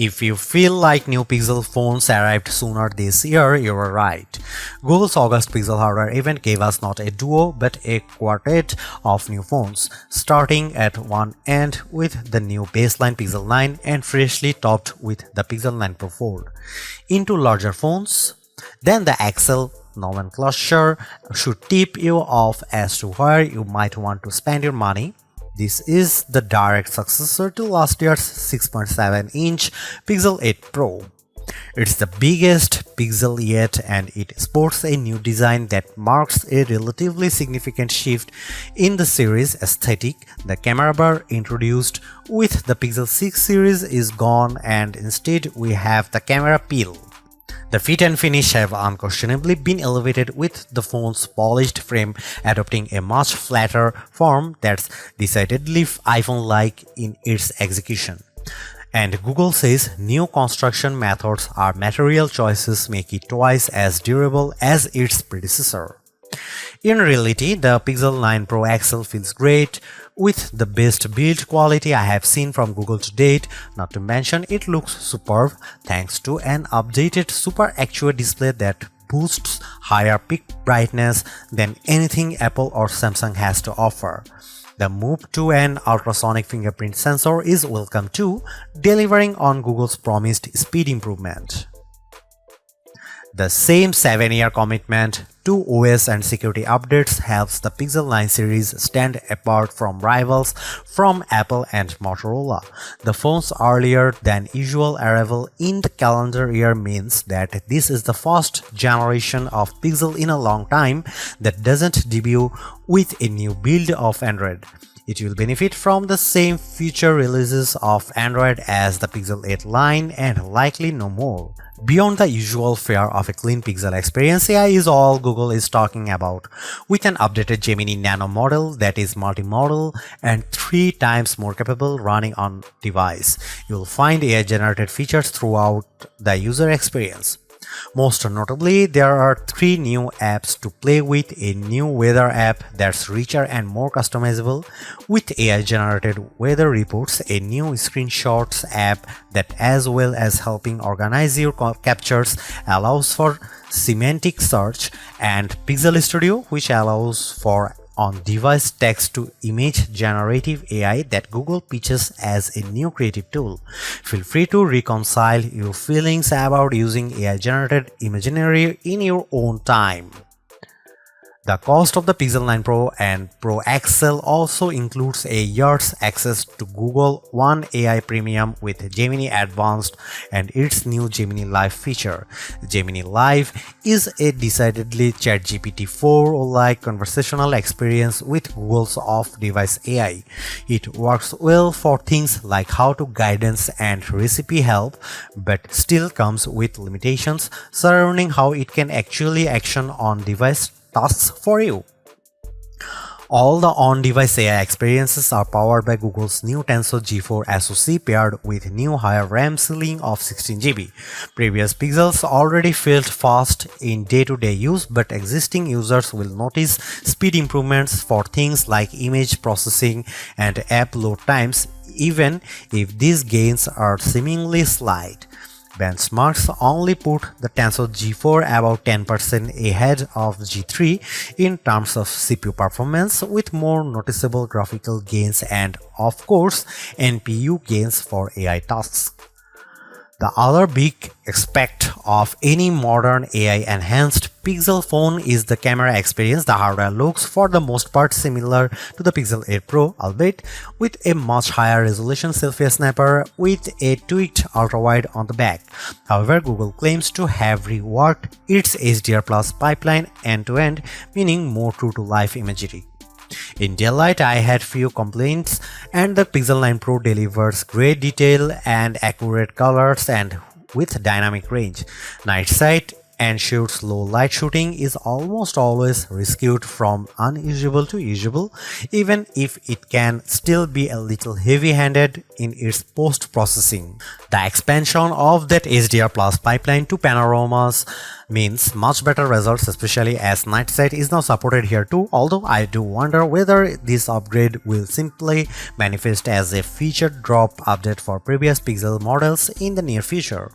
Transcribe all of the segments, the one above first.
If you feel like new Pixel phones arrived sooner this year, you are right. Google's August Pixel hardware event gave us not a duo but a quartet of new phones, starting at one end with the new baseline Pixel 9 and freshly topped with the Pixel 9 Pro Fold. Into larger phones, then the XL nomenclature should tip you off as to where you might want to spend your money. This is the direct successor to last year's 6.7-inch Pixel 8 Pro. It's the biggest Pixel yet, and it sports a new design that marks a relatively significant shift in the series aesthetic. The camera bar introduced with the Pixel 6 series is gone, and instead we have the camera peel. The fit and finish have unquestionably been elevated, with the phone's polished frame adopting a much flatter form that's decidedly iPhone-like in its execution. And Google says new construction methods or material choices make it twice as durable as its predecessor. In reality, the Pixel 9 Pro XL feels great, with the best build quality I have seen from Google to date. Not to mention, it looks superb thanks to an updated Super Actuate display that boosts higher peak brightness than anything Apple or Samsung has to offer. The move to an ultrasonic fingerprint sensor is welcome too, delivering on Google's promised speed improvement. The same 7-year commitment to OS and security updates helps the Pixel 9 series stand apart from rivals from Apple and Motorola. The phone's earlier than usual arrival in the calendar year means that this is the first generation of Pixel in a long time that doesn't debut with a new build of Android. It will benefit from the same future releases of Android as the Pixel 8 line and likely no more. Beyond the usual fare of a clean Pixel experience, AI is all Google is talking about, with an updated Gemini Nano model that is multimodal and 3 times more capable running on device. You'll find AI-generated features throughout the user experience. Most notably, there are 3 new apps to play with: a new weather app that's richer and more customizable with AI-generated weather reports, a new screenshots app that, as well as helping organize your captures, allows for semantic search, and Pixel Studio, which allows for on-device text-to-image generative AI that Google pitches as a new creative tool. Feel free to reconcile your feelings about using AI-generated imagery in your own time. The cost of the Pixel 9 Pro and Pro XL also includes a year's access to Google One AI Premium with Gemini Advanced and its new Gemini Live feature. Gemini Live is a decidedly ChatGPT 4-like conversational experience with Google's off-device AI. It works well for things like how-to guidance and recipe help, but still comes with limitations surrounding how it can actually action on-device tasks for you. All the on-device AI experiences are powered by Google's new Tensor G4 SoC paired with new higher RAM ceiling of 16GB. Previous Pixels already felt fast in day-to-day use, but existing users will notice speed improvements for things like image processing and app load times, even if these gains are seemingly slight. Benchmarks only put the Tensor G4 about 10% ahead of G3 in terms of CPU performance, with more noticeable graphical gains and, of course, NPU gains for AI tasks. The other big aspect of any modern AI-enhanced Pixel phone is the camera experience. The hardware looks for the most part similar to the Pixel 8 Pro, albeit with a much higher resolution selfie snapper with a tweaked ultrawide on the back. However, Google claims to have reworked its HDR Plus pipeline end-to-end, meaning more true-to-life imagery. In daylight, I had few complaints, and the Pixel 9 Pro delivers great detail and accurate colors and with dynamic range. Night sight ensures low light shooting is almost always rescued from unusable to usable, even if it can still be a little heavy-handed in its post-processing. The expansion of that HDR Plus pipeline to panoramas means much better results, especially as night sight is now supported here too, although I do wonder whether this upgrade will simply manifest as a feature drop update for previous Pixel models in the near future.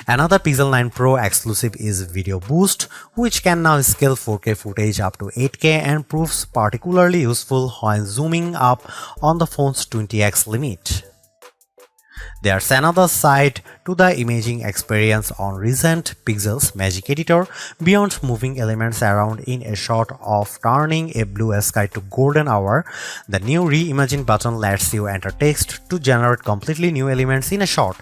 Another Pixel 9 Pro exclusive is Video Boost, which can now scale 4K footage up to 8K and proves particularly useful when zooming up on the phone's 20x limit. There's another side to the imaging experience on recent Pixel's Magic Editor. Beyond moving elements around in a shot of turning a blue sky to golden hour, the new Reimagine button lets you enter text to generate completely new elements in a shot.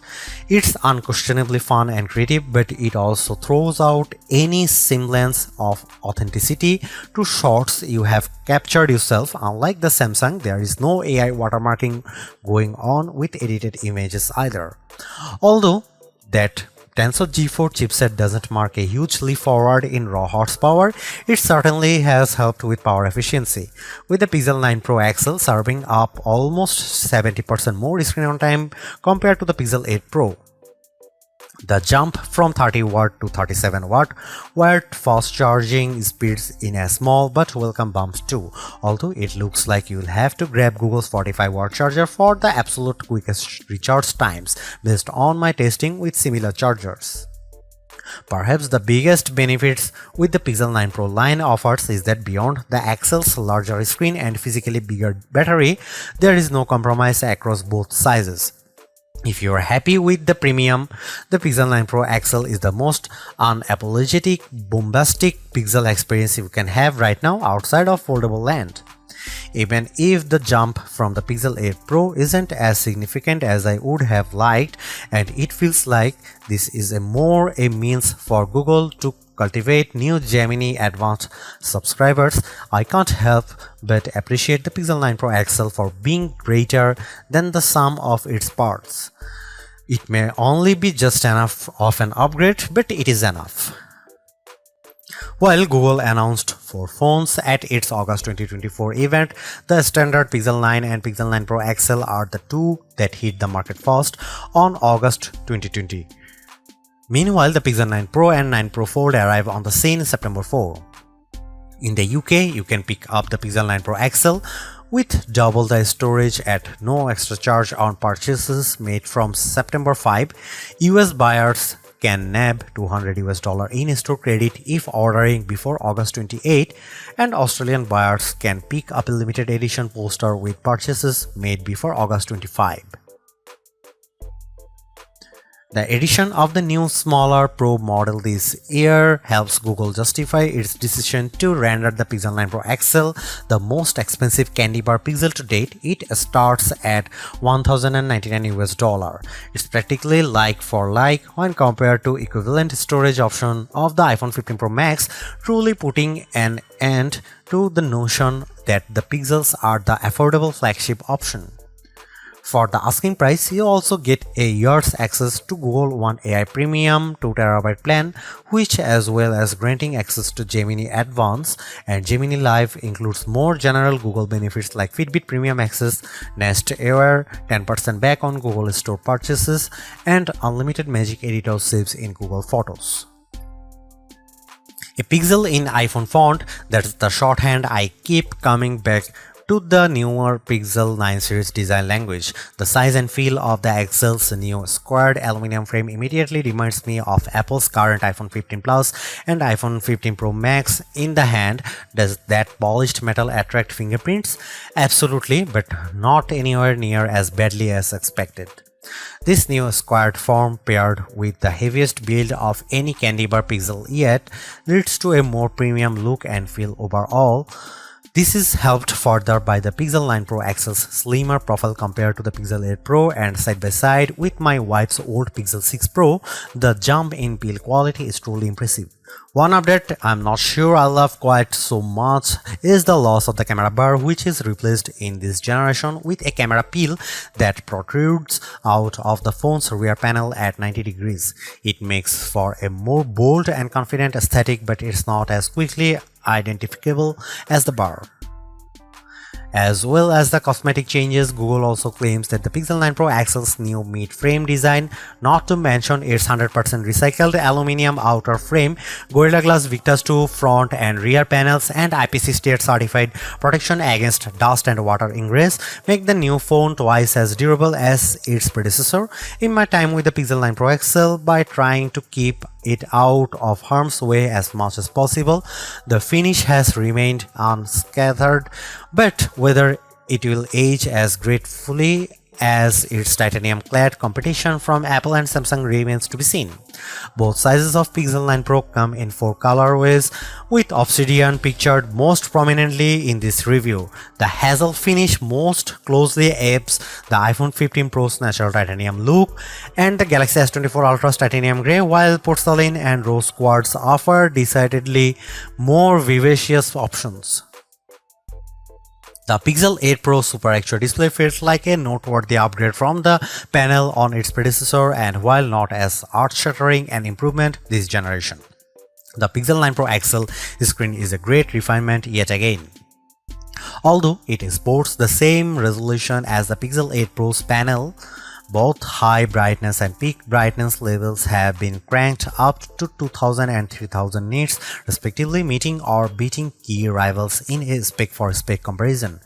It's unquestionably fun and creative, but it also throws out any semblance of authenticity to shots you have captured yourself. Unlike the Samsung, there is no AI watermarking going on with edited images either. Although that Tensor G4 chipset doesn't mark a huge leap forward in raw horsepower, it certainly has helped with power efficiency, with the Pixel 9 Pro XL serving up almost 70% more screen on time compared to the Pixel 8 Pro. The jump from 30W to 37W wired fast charging speeds in a small but welcome bump too, although it looks like you'll have to grab Google's 45W charger for the absolute quickest recharge times based on my testing with similar chargers. Perhaps the biggest benefits with the Pixel 9 Pro line offers is that beyond the XL's larger screen and physically bigger battery, there is no compromise across both sizes. If you are happy with the premium, the Pixel 9 Pro XL is the most unapologetic, bombastic Pixel experience you can have right now outside of foldable land. Even if the jump from the Pixel 8 Pro isn't as significant as I would have liked, and it feels like this is more a means for Google to cultivate new Gemini Advanced subscribers, I can't help but appreciate the Pixel 9 Pro XL for being greater than the sum of its parts. It may only be just enough of an upgrade, but it is enough. While Google announced 4 phones at its August 2024 event, the standard Pixel 9 and Pixel 9 Pro XL are the two that hit the market first on August 2020. Meanwhile, the Pixel 9 Pro and 9 Pro Fold arrive on the scene September 4. In the UK, you can pick up the Pixel 9 Pro XL with double the storage at no extra charge on purchases made from September 5. US buyers can nab $200 in-store credit if ordering before August 28, and Australian buyers can pick up a limited edition poster with purchases made before August 25. The addition of the new smaller Pro model this year helps Google justify its decision to render the Pixel 9 Pro XL the most expensive candy bar Pixel to date. It starts at $1,099. It's practically like for like when compared to equivalent storage option of the iPhone 15 Pro Max, truly putting an end to the notion that the Pixels are the affordable flagship option. For the asking price, you also get a year's access to Google One AI Premium 2TB plan, which, as well as granting access to Gemini Advanced and Gemini Live, includes more general Google benefits like Fitbit Premium Access, Nest Air, 10% back on Google Store purchases, and unlimited Magic Editor saves in Google Photos. A pixel in iPhone font, that's the shorthand I keep coming back to the newer Pixel 9 series design language. The size and feel of the XL's new squared aluminum frame immediately reminds me of Apple's current iPhone 15 Plus and iPhone 15 Pro Max in the hand. Does that polished metal attract fingerprints? Absolutely, but not anywhere near as badly as expected. This new squared form, paired with the heaviest build of any candy bar Pixel yet, leads to a more premium look and feel overall. This is helped further by the Pixel 9 Pro XL's slimmer profile compared to the Pixel 8 Pro, and side by side with my wife's old Pixel 6 Pro, the jump in build quality is truly impressive. One update I'm not sure I love quite so much is the loss of the camera bar, which is replaced in this generation with a camera peel that protrudes out of the phone's rear panel at 90 degrees. It makes for a more bold and confident aesthetic, but it's not as quickly identifiable as the bar. As well as the cosmetic changes, Google also claims that the Pixel 9 Pro XL's new mid-frame design, not to mention its 100% recycled aluminum outer frame, Gorilla Glass Victus 2 front and rear panels, and IP68 certified protection against dust and water ingress, make the new phone twice as durable as its predecessor. In my time with the Pixel 9 Pro XL, by trying to keep it out of harm's way as much as possible, the finish has remained unscathed, but whether it will age as gracefully as its titanium-clad competition from Apple and Samsung remains to be seen. Both sizes of Pixel 9 Pro come in 4 colorways, with Obsidian pictured most prominently in this review. The hazel finish most closely apes the iPhone 15 Pro's natural titanium look, and the Galaxy S24 Ultra's titanium gray, while porcelain and rose quartz offer decidedly more vivacious options. The Pixel 8 Pro Super XR display feels like a noteworthy upgrade from the panel on its predecessor, and while not as earth-shattering an improvement this generation, the Pixel 9 Pro XL screen is a great refinement yet again. Although it sports the same resolution as the Pixel 8 Pro's panel, both high brightness and peak brightness levels have been cranked up to 2000 and 3000 nits respectively, meeting or beating key rivals in a spec-for-spec comparison.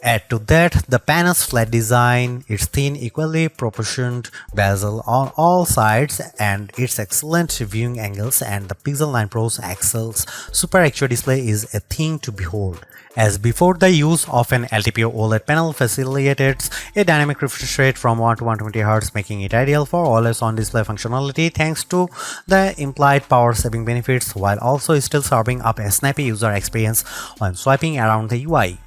Add to that the panel's flat design, its thin, equally proportioned bezel on all sides, and its excellent viewing angles, and the Pixel 9 Pro's XL's Super XR display is a thing to behold. As before, the use of an LTPO OLED panel facilitates a dynamic refresh rate from 1 to 120Hz, making it ideal for always-on display functionality thanks to the implied power-saving benefits, while also still serving up a snappy user experience when swiping around the UI.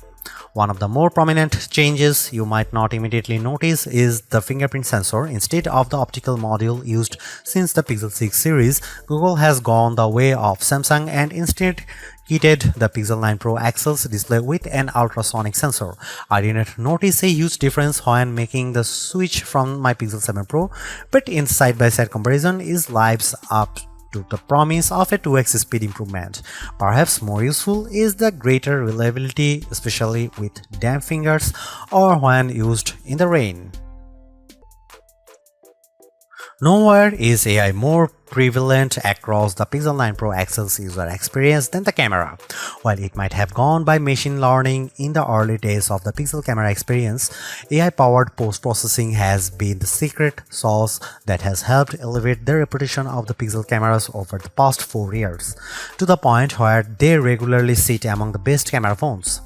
One of the more prominent changes you might not immediately notice is the fingerprint sensor. Instead of the optical module used since the Pixel 6 series, Google has gone the way of Samsung and instead kitted the Pixel 9 Pro XL's display with an ultrasonic sensor. I didn't notice a huge difference when making the switch from my Pixel 7 Pro, but in side-by-side comparison it lives up to the promise of a 2x speed improvement. Perhaps more useful is the greater reliability, especially with damp fingers or when used in the rain. Nowhere is AI more prevalent across the Pixel 9 Pro XL's user experience than the camera. While it might have gone by machine learning in the early days of the Pixel camera experience, AI-powered post-processing has been the secret sauce that has helped elevate the reputation of the Pixel cameras over the past 4 years, to the point where they regularly sit among the best camera phones.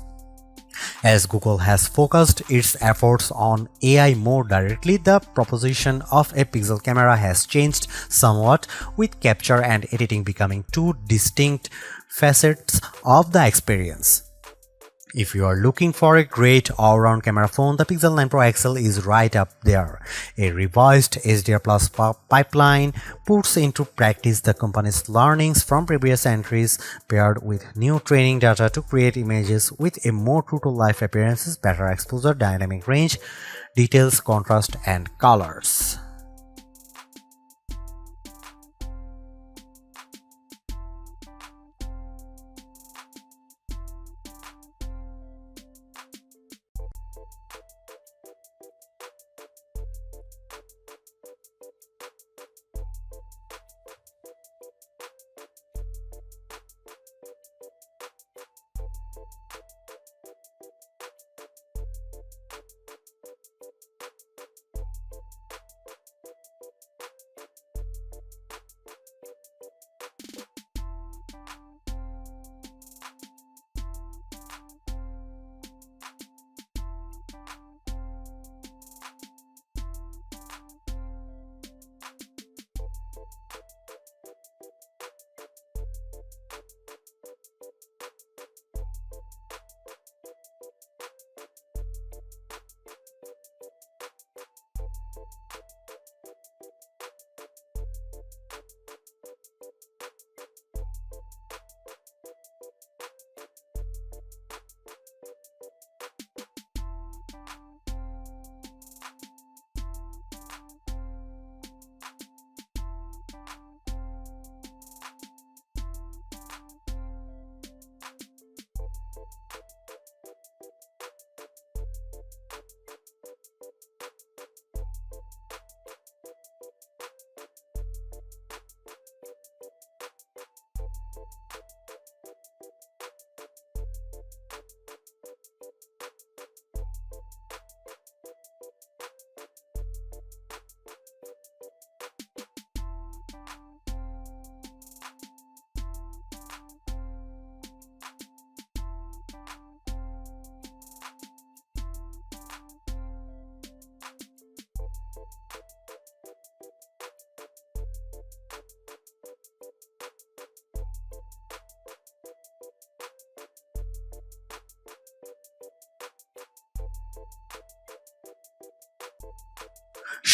As Google has focused its efforts on AI more directly, the proposition of a Pixel camera has changed somewhat, with capture and editing becoming two distinct facets of the experience. If you are looking for a great all-round camera phone, the Pixel 9 Pro XL is right up there. A revised HDR Plus pipeline puts into practice the company's learnings from previous entries, paired with new training data to create images with a more true-to-life appearances, better exposure, dynamic range, details, contrast, and colors.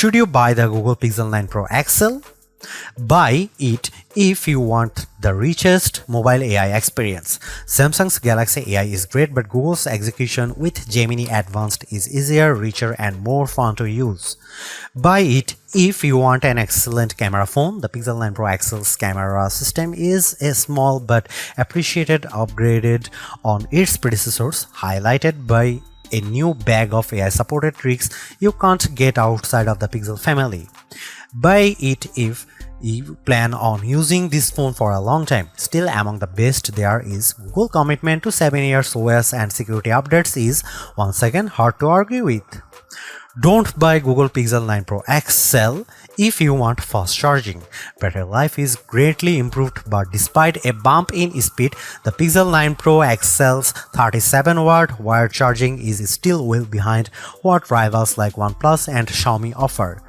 Should you buy the Google Pixel 9 Pro XL? Buy it if you want the richest mobile AI experience. Samsung's Galaxy AI is great, but Google's execution with Gemini Advanced is easier, richer, and more fun to use. Buy it if you want an excellent camera phone. The Pixel 9 Pro XL's camera system is a small but appreciated upgraded on its predecessors, highlighted by a new bag of AI-supported tricks you can't get outside of the Pixel family. Buy it if you plan on using this phone for a long time. Still among the best there is Google commitment to 7 years OS and security updates is once again hard to argue with. Don't buy Google Pixel 9 Pro XL if you want fast charging. Battery life is greatly improved, but despite a bump in speed, the Pixel 9 Pro XL's 37-watt wired charging is still well behind what rivals like OnePlus and Xiaomi offer.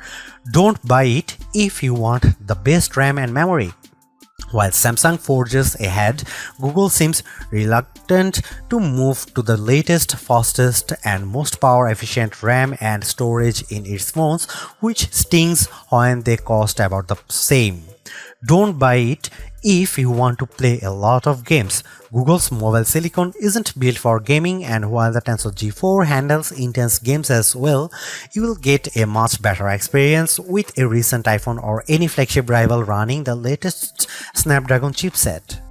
Don't buy it if you want the best RAM and memory. While Samsung forges ahead, Google seems reluctant to move to the latest, fastest, and most power-efficient RAM and storage in its phones, which stings when they cost about the same. Don't buy it if you want to play a lot of games. Google's mobile silicon isn't built for gaming, and while the Tensor G4 handles intense games as well, you will get a much better experience with a recent iPhone or any flagship rival running the latest Snapdragon chipset.